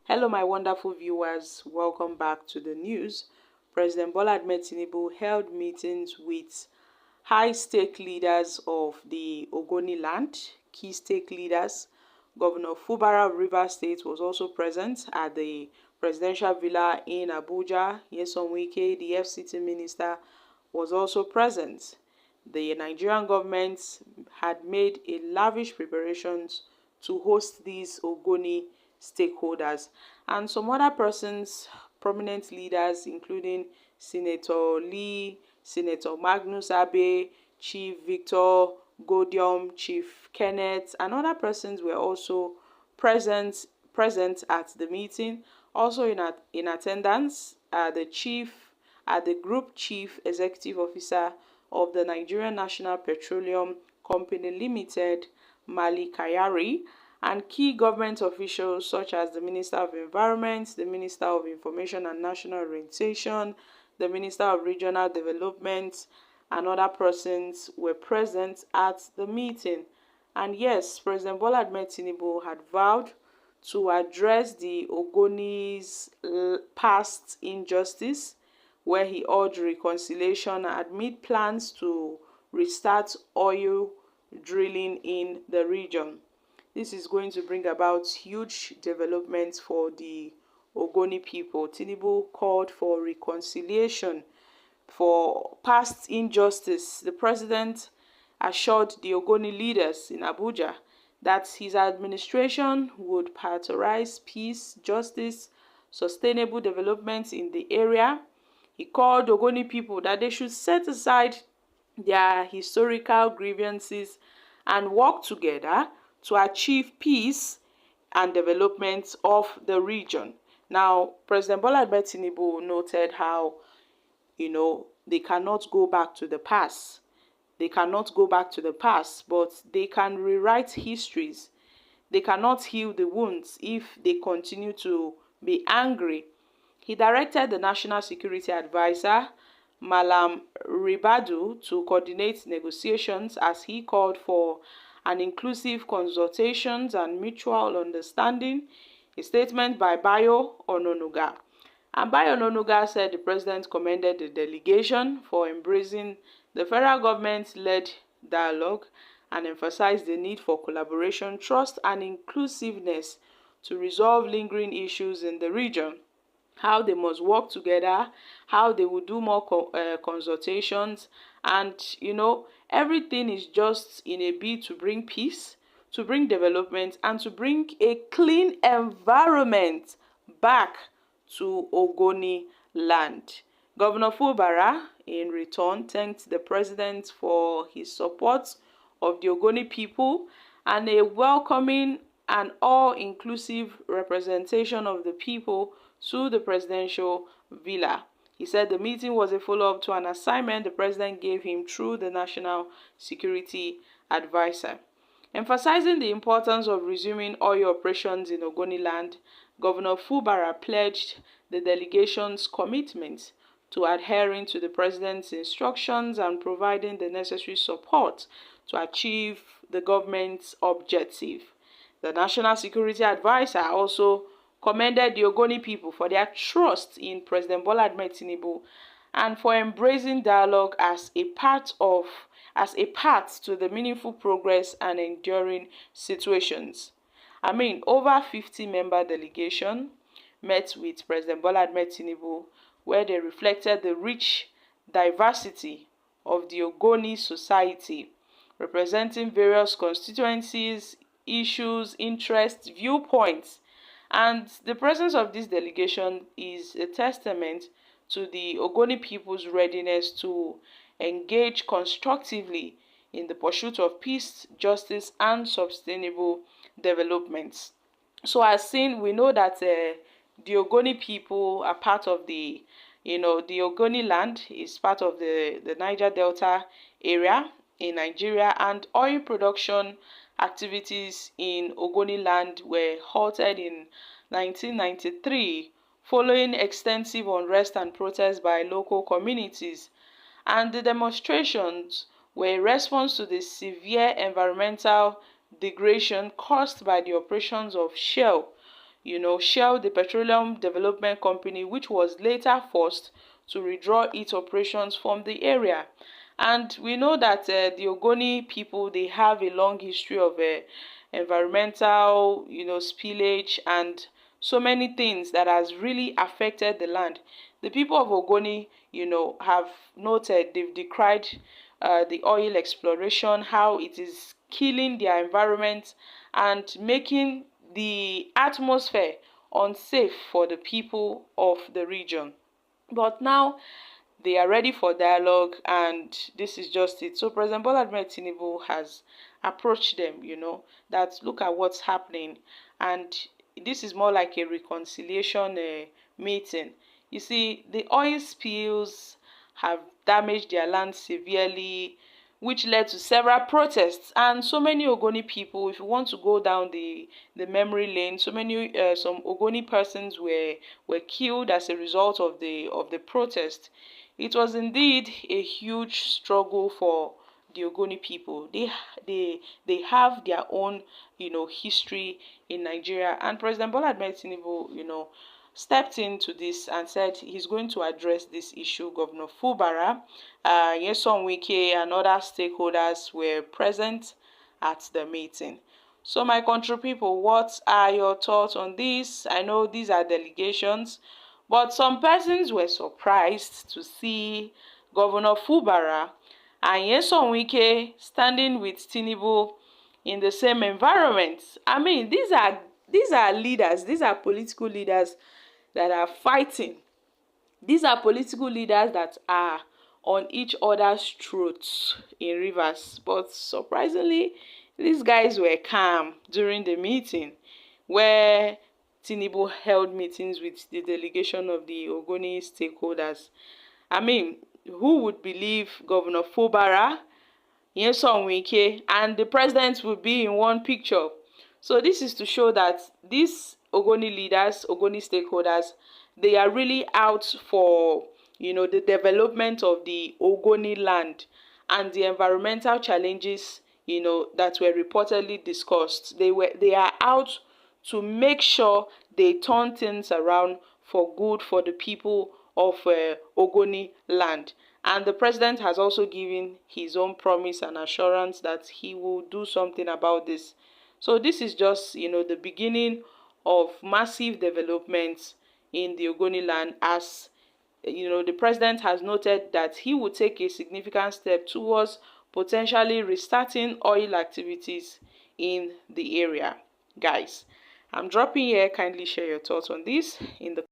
Hello, my wonderful viewers. Welcome back to the news. President Bola Ahmed Tinubu held meetings with high-stake leaders of the Ogoniland, key stake leaders. Governor Fubara of Rivers State was also present at the presidential villa in Abuja. Nyesom Wike, the FCT minister, was also present. The Nigerian government had made a lavish preparations to host these Ogoni stakeholders and some other persons, prominent leaders, including Senator Lee, Senator Magnus Abe, Chief Victor Godium, Chief Kenneth, and other persons were also present at the meeting. Also in attendance are the group chief executive officer of the Nigerian National Petroleum Company Limited, Mali Kayari, and key government officials such as the Minister of Environment, the Minister of Information and National Orientation, the Minister of Regional Development, and other persons were present at the meeting. And yes, President Bola Ahmed Tinubu had vowed to address the Ogoni's past injustice, where he urged reconciliation amid plans to restart oil drilling in the region. This is going to bring about huge developments for the Ogoni people. Tinubu called for reconciliation for past injustice. The president assured the Ogoni leaders in Abuja that his administration would prioritize peace, justice, sustainable development in the area. He called Ogoni people that they should set aside their historical grievances and work together to achieve peace and development of the region. Now, President Bola Ahmed Tinubu noted how, they cannot go back to the past. They cannot go back to the past, but they can rewrite histories. They cannot heal the wounds if they continue to be angry. He directed the National Security Advisor, Malam Ribadu, to coordinate negotiations as he called for an inclusive consultations and mutual understanding. A statement by Bayo Ononuga. And Bayo Ononuga said the president commended the delegation for embracing the federal government-led dialogue and emphasized the need for collaboration, trust, and inclusiveness to resolve lingering issues in the region. How they must work together, how they will do more consultations, and everything is just in a bid to bring peace, to bring development, and to bring a clean environment back to Ogoni land. Governor Fubara, in return, thanked the president for his support of the Ogoni people and a welcoming and all-inclusive representation of the people to the presidential villa. He said the meeting was a follow-up to an assignment the president gave him through the National Security Advisor. Emphasizing the importance of resuming oil operations in Ogoniland, Governor Fubara pledged the delegation's commitment to adhering to the president's instructions and providing the necessary support to achieve the government's objective. The National Security Advisor also commended the Ogoni people for their trust in President Bola Ahmed Tinubu and for embracing dialogue as a path to the meaningful progress and enduring situations. Over 50-member delegation met with President Bola Ahmed Tinubu, where they reflected the rich diversity of the Ogoni society, representing various constituencies, issues, interests, viewpoints. And the presence of this delegation is a testament to the Ogoni people's readiness to engage constructively in the pursuit of peace, justice, and sustainable development. So as seen, we know that the Ogoni people are part of the Ogoniland is part of the Niger Delta area in Nigeria, and oil production activities in Ogoniland were halted in 1993 following extensive unrest and protests by local communities. And the demonstrations were a response to the severe environmental degradation caused by the operations of Shell, Shell, the petroleum development company, which was later forced to withdraw its operations from the area. And we know that the Ogoni people, they have a long history of environmental, spillage and so many things that has really affected the land. The people of Ogoni, have noted, they've decried the oil exploration, how it is killing their environment and making the atmosphere unsafe for the people of the region. But now they are ready for dialogue, and this is just it. So President Bola Ahmed Tinubu has approached them, that look at what's happening, and this is more like a reconciliation meeting. You see, the oil spills have damaged their land severely, which led to several protests. And so many Ogoni people, if you want to go down the memory lane, some Ogoni persons were killed as a result of the protest. It was indeed a huge struggle for the Ogoni people. They have their own, history in Nigeria. And President Bola Ahmed Tinubu, stepped into this and said he's going to address this issue. Governor Fubara, Nyesom Wike, and other stakeholders were present at the meeting. So, my country people, what are your thoughts on this? I know these are delegations, but some persons were surprised to see Governor Fubara and Nyesom Wike standing with Tinubu in the same environment. I mean, these are leaders, these are political leaders that are fighting. These are political leaders that are on each other's throats in rivers. But surprisingly, these guys were calm during the meeting where Tinubu held meetings with the delegation of the Ogoni stakeholders. I mean, who would believe Governor Fubara, Nyesom Wike, and the president would be in one picture? So this is to show that these Ogoni leaders, Ogoni stakeholders, they are really out for, the development of the Ogoni land and the environmental challenges, that were reportedly discussed. They are out to make sure they turn things around for good for the people of Ogoni land. And the president has also given his own promise and assurance that he will do something about this. So this is just, the beginning of massive developments in the Ogoni land, as the president has noted that he will take a significant step towards potentially restarting oil activities in the area. Guys, I'm dropping here. Kindly share your thoughts on this in the